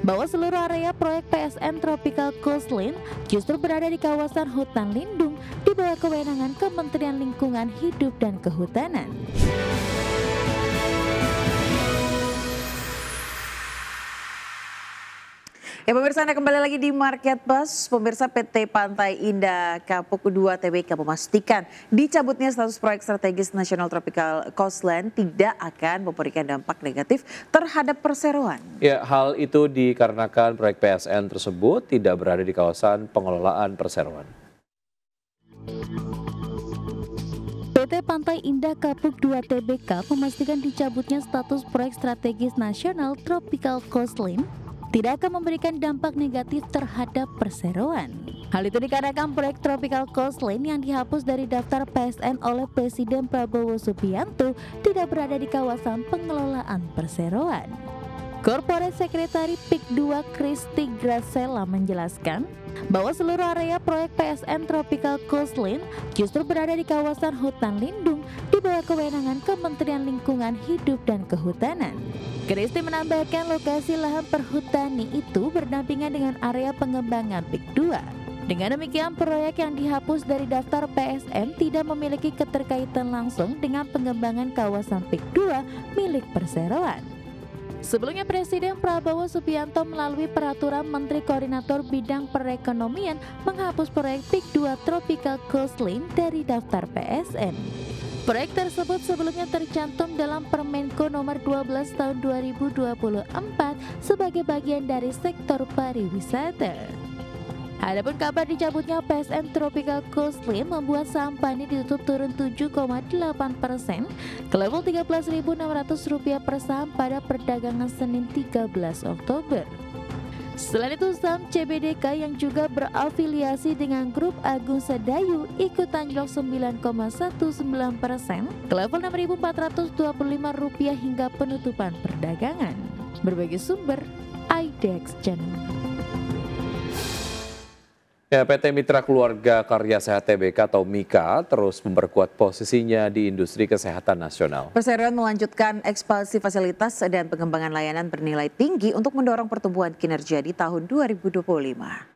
bahwa seluruh area proyek PSN Tropical Coastline justru berada di kawasan hutan lindung di bawah kewenangan Kementerian Lingkungan Hidup dan Kehutanan. Ya pemirsa, Anda kembali lagi di Market Bus. Pemirsa, PT Pantai Indah Kapuk 2 Tbk memastikan dicabutnya status proyek strategis National Tropical Coastline tidak akan memberikan dampak negatif terhadap perseroan. Ya, hal itu dikarenakan proyek PSN tersebut tidak berada di kawasan pengelolaan perseroan. PT Pantai Indah Kapuk 2 Tbk memastikan dicabutnya status proyek strategis National Tropical Coastline tidak akan memberikan dampak negatif terhadap perseroan. Hal itu dikarenakan proyek Tropical Coastline yang dihapus dari daftar PSN oleh Presiden Prabowo Subianto tidak berada di kawasan pengelolaan perseroan. Corporate Secretary PIK 2 Kristi Gracella menjelaskan bahwa seluruh area proyek PSN Tropical Coastline justru berada di kawasan hutan lindung di bawah kewenangan Kementerian Lingkungan Hidup dan Kehutanan. Kristi menambahkan lokasi lahan perhutani itu berdampingan dengan area pengembangan PIK 2. Dengan demikian, proyek yang dihapus dari daftar PSN tidak memiliki keterkaitan langsung dengan pengembangan kawasan PIK 2 milik perseroan. Sebelumnya Presiden Prabowo Subianto melalui peraturan Menteri Koordinator Bidang Perekonomian menghapus proyek PIK 2 Tropical Coastline dari daftar PSN. Proyek tersebut sebelumnya tercantum dalam Permenko nomor 12 tahun 2024 sebagai bagian dari sektor pariwisata. Adapun kabar dicabutnya PSN Tropical Coastline membuat saham PANI ditutup turun 7,8% ke level Rp13.600 per saham pada perdagangan Senin 13 Oktober. Selain itu, saham CBDK yang juga berafiliasi dengan Grup Agung Sedayu ikut anjlok 9,19% ke level Rp6.425 hingga penutupan perdagangan. Berbagai sumber, IDEX Channel. Ya, PT Mitra Keluarga Karya Sehat Tbk atau MIKA terus memperkuat posisinya di industri kesehatan nasional. Perseroan melanjutkan ekspansi fasilitas dan pengembangan layanan bernilai tinggi untuk mendorong pertumbuhan kinerja di tahun 2025.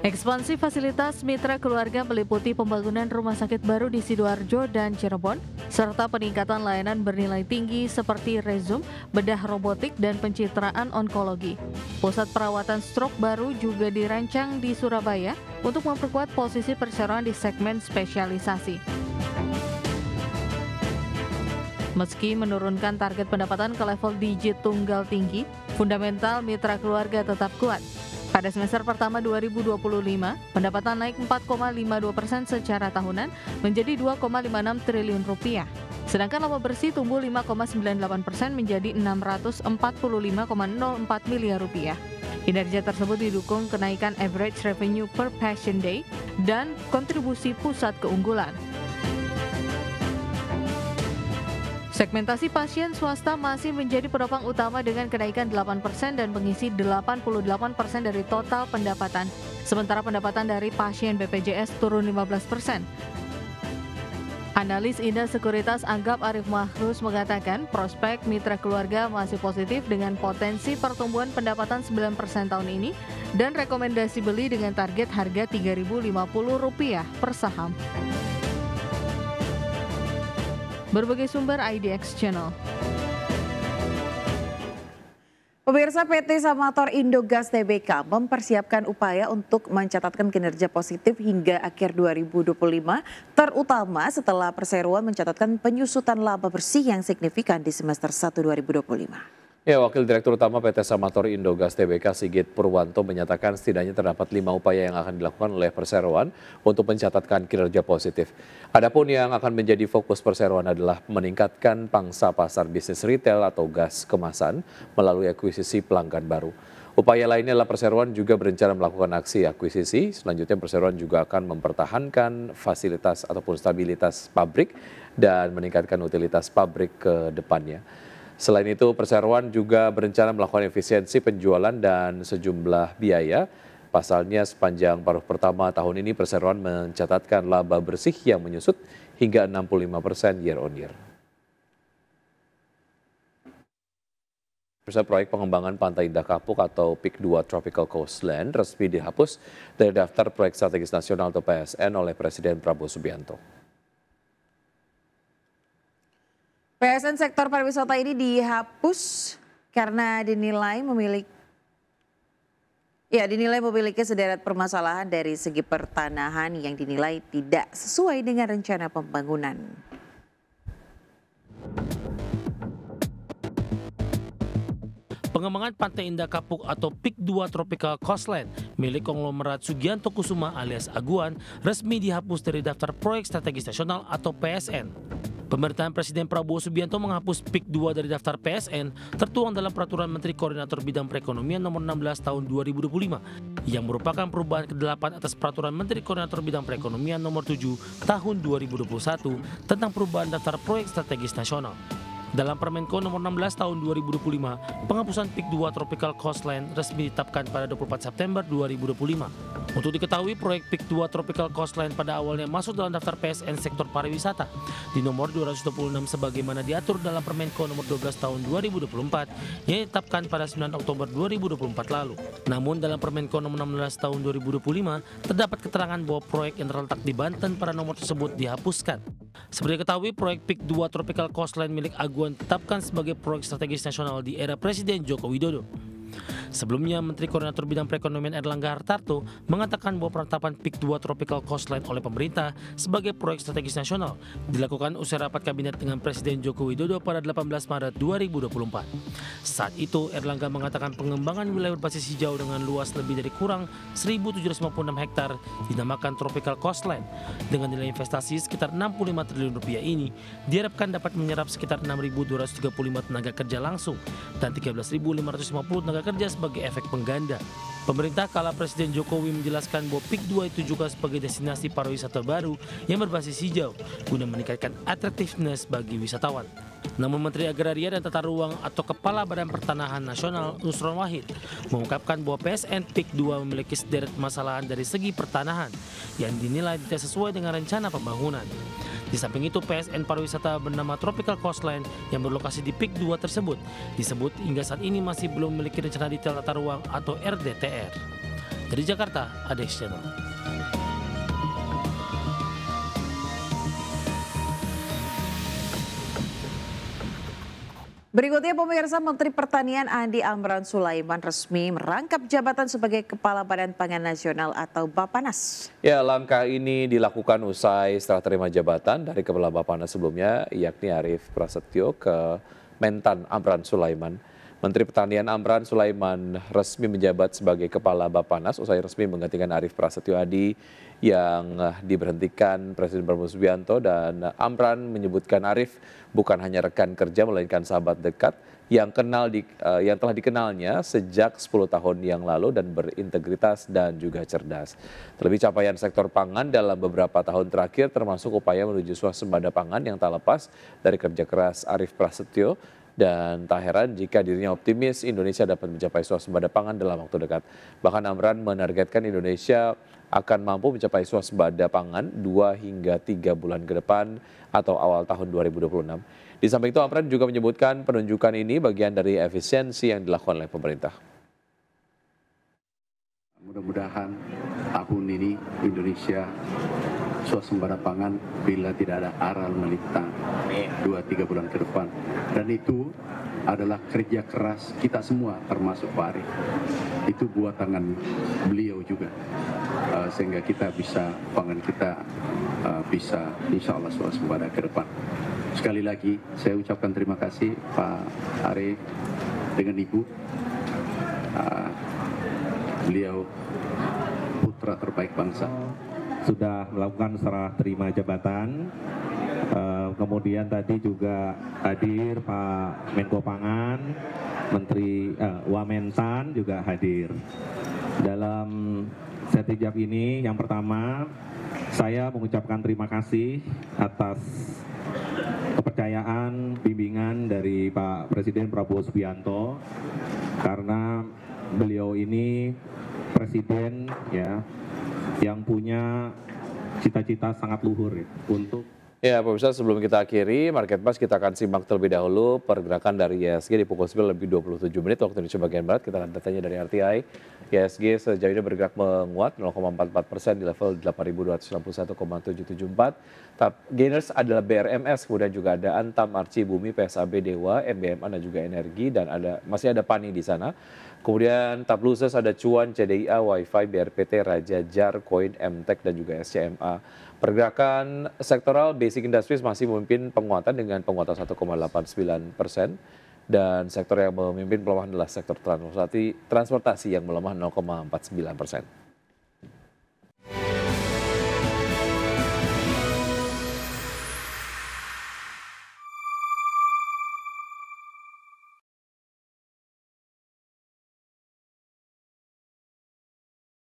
Ekspansi fasilitas Mitra Keluarga meliputi pembangunan rumah sakit baru di Sidoarjo dan Cirebon, serta peningkatan layanan bernilai tinggi seperti rezum, bedah robotik, dan pencitraan onkologi. Pusat perawatan stroke baru juga dirancang di Surabaya untuk memperkuat posisi perseroan di segmen spesialisasi. Meski menurunkan target pendapatan ke level digit tunggal tinggi, fundamental Mitra Keluarga tetap kuat. Pada semester pertama 2025, pendapatan naik 4,52% secara tahunan menjadi Rp2,56 triliun. Sedangkan laba bersih tumbuh 5,98% menjadi Rp645,04 miliar. Kinerja tersebut didukung kenaikan average revenue per patient day dan kontribusi pusat keunggulan. Segmentasi pasien swasta masih menjadi penopang utama dengan kenaikan 8% dan mengisi 88% dari total pendapatan. Sementara pendapatan dari pasien BPJS turun 15%. Analis Indah Sekuritas Anggap Arif Mahrus mengatakan prospek Mitra Keluarga masih positif dengan potensi pertumbuhan pendapatan 9% tahun ini dan rekomendasi beli dengan target harga Rp3.050 per saham. Berbagai sumber IDX Channel. Pemirsa, PT Samator Indogas Tbk mempersiapkan upaya untuk mencatatkan kinerja positif hingga akhir 2025, terutama setelah perseroan mencatatkan penyusutan laba bersih yang signifikan di semester 1 2025. Ya, Wakil Direktur Utama PT Samator Indogas Tbk Sigit Purwanto menyatakan setidaknya terdapat 5 upaya yang akan dilakukan oleh perseroan untuk mencatatkan kinerja positif. Adapun yang akan menjadi fokus perseroan adalah meningkatkan pangsa pasar bisnis retail atau gas kemasan melalui akuisisi pelanggan baru. Upaya lainnya adalah perseroan juga berencana melakukan aksi akuisisi. Selanjutnya perseroan juga akan mempertahankan fasilitas ataupun stabilitas pabrik dan meningkatkan utilitas pabrik ke depannya. Selain itu, perseroan juga berencana melakukan efisiensi penjualan dan sejumlah biaya. Pasalnya, sepanjang paruh pertama tahun ini, perseroan mencatatkan laba bersih yang menyusut hingga 65% year on year. Proyek pengembangan Pantai Indah Kapuk atau PIK 2 Tropical Coastline resmi dihapus dari daftar proyek strategis nasional atau PSN oleh Presiden Prabowo Subianto. PSN sektor pariwisata ini dihapus karena dinilai memiliki sederet permasalahan dari segi pertanahan yang dinilai tidak sesuai dengan rencana pembangunan. Pengembangan Pantai Indah Kapuk atau PIK 2 Tropical Coastline milik konglomerat Sugianto Kusuma alias Aguan resmi dihapus dari daftar proyek strategis nasional atau PSN. Pemerintahan Presiden Prabowo Subianto menghapus PIK 2 dari daftar PSN tertuang dalam Peraturan Menteri Koordinator Bidang Perekonomian Nomor 16 Tahun 2025 yang merupakan perubahan ke-8 atas Peraturan Menteri Koordinator Bidang Perekonomian Nomor 7 Tahun 2021 tentang perubahan daftar proyek strategis nasional. Dalam Permenko Nomor 16 Tahun 2025, penghapusan PIK 2 Tropical Coastline resmi ditetapkan pada 24 September 2025. Untuk diketahui, proyek PIK 2 Tropical Coastline pada awalnya masuk dalam daftar PSN sektor pariwisata di nomor 226 sebagaimana diatur dalam Permenko Nomor 12 Tahun 2024 yang ditetapkan pada 9 Oktober 2024 lalu. Namun dalam Permenko Nomor 16 Tahun 2025 terdapat keterangan bahwa proyek yang terletak di Banten pada nomor tersebut dihapuskan. Seperti diketahui, proyek PIK 2 Tropical Coastline milik Aguan ditetapkan sebagai proyek strategis nasional di era Presiden Joko Widodo. Sebelumnya, Menteri Koordinator Bidang Perekonomian Erlangga Hartarto mengatakan bahwa penetapan PIK 2 Tropical Coastline oleh pemerintah sebagai proyek strategis nasional dilakukan usai rapat kabinet dengan Presiden Joko Widodo pada 18 Maret 2024. Saat itu, Erlangga mengatakan pengembangan wilayah berbasis hijau dengan luas lebih dari kurang 1.756 hektar dinamakan Tropical Coastline. Dengan nilai investasi sekitar 65 triliun rupiah ini diharapkan dapat menyerap sekitar 6.235 tenaga kerja langsung dan 13.550 tenaga kerja sebagai efek pengganda. Pemerintah kala Presiden Jokowi menjelaskan bahwa PIK 2 itu juga sebagai destinasi pariwisata baru yang berbasis hijau guna meningkatkan atraktivitas bagi wisatawan. Namun Menteri Agraria dan Tata Ruang atau Kepala Badan Pertanahan Nasional Nusron Wahid mengungkapkan bahwa PSN PIK 2 memiliki sederet permasalahan dari segi pertanahan yang dinilai tidak sesuai dengan rencana pembangunan. Di samping itu, PSN pariwisata bernama Tropical Coastline yang berlokasi di PIK 2 tersebut disebut hingga saat ini masih belum memiliki rencana detail tata ruang atau RDTR. Dari Jakarta, Ades Channel. Berikutnya pemirsa, Menteri Pertanian Andi Amran Sulaiman resmi merangkap jabatan sebagai Kepala Badan Pangan Nasional atau Bapanas. Ya, langkah ini dilakukan usai setelah terima jabatan dari Kepala Bapanas sebelumnya, yakni Arief Prasetyo ke Mentan Amran Sulaiman. Menteri Pertanian Amran Sulaiman resmi menjabat sebagai Kepala Bapanas usai resmi menggantikan Arief Prasetyo Adi yang diberhentikan Presiden Prabowo Subianto, dan Amran menyebutkan Arief bukan hanya rekan kerja melainkan sahabat dekat yang telah dikenalnya sejak 10 tahun yang lalu dan berintegritas dan juga cerdas. Terlebih capaian sektor pangan dalam beberapa tahun terakhir termasuk upaya menuju swasembada pangan yang tak lepas dari kerja keras Arief Prasetyo. Dan tak heran jika dirinya optimis Indonesia dapat mencapai swasembada pangan dalam waktu dekat. Bahkan Amran menargetkan Indonesia akan mampu mencapai swasembada pangan 2 hingga 3 bulan ke depan atau awal tahun 2026. Di samping itu, Amran juga menyebutkan penunjukan ini bagian dari efisiensi yang dilakukan oleh pemerintah. Mudah-mudahan tahun ini Indonesia swasembada pangan bila tidak ada aral melintang 2-3 bulan ke depan. Dan itu adalah kerja keras kita semua termasuk Pak Arief. Itu buat tangan beliau juga. Sehingga kita bisa, pangan kita bisa insya Allah swasembada ke depan. Sekali lagi saya ucapkan terima kasih Pak Arief dengan Ibu. Beliau putra terbaik bangsa. Sudah melakukan serah terima jabatan, kemudian tadi juga hadir Pak Menko Pangan, Menteri Wamensan juga hadir. Dalam sertijab ini yang pertama saya mengucapkan terima kasih atas kepercayaan bimbingan dari Pak Presiden Prabowo Subianto, karena beliau ini presiden ya yang punya cita-cita sangat luhur ya, untuk Ya, pemirsa, sebelum kita akhiri Market Pass, kita akan simak terlebih dahulu pergerakan dari IHSG di pukul 9 lebih 27 menit waktu Indonesia bagian Barat. Kita akan datanya dari RTI. IHSG sejauh ini bergerak menguat 0,44% di level 8.261,774. Gainers adalah BRMS, kemudian juga ada Antam, Arci, Bumi, PSAB, Dewa, MBMA dan juga Energi, dan masih ada Pani di sana. Kemudian top losers ada Cuan, CDIA, Wi-Fi, BRPT, Raja, Jar, Coin, MTEK dan juga SCMA. Pergerakan sektoral Basic Industries masih memimpin penguatan dengan penguatan 1,89%, dan sektor yang memimpin pelemahan adalah sektor transportasi yang melemah 0,49%.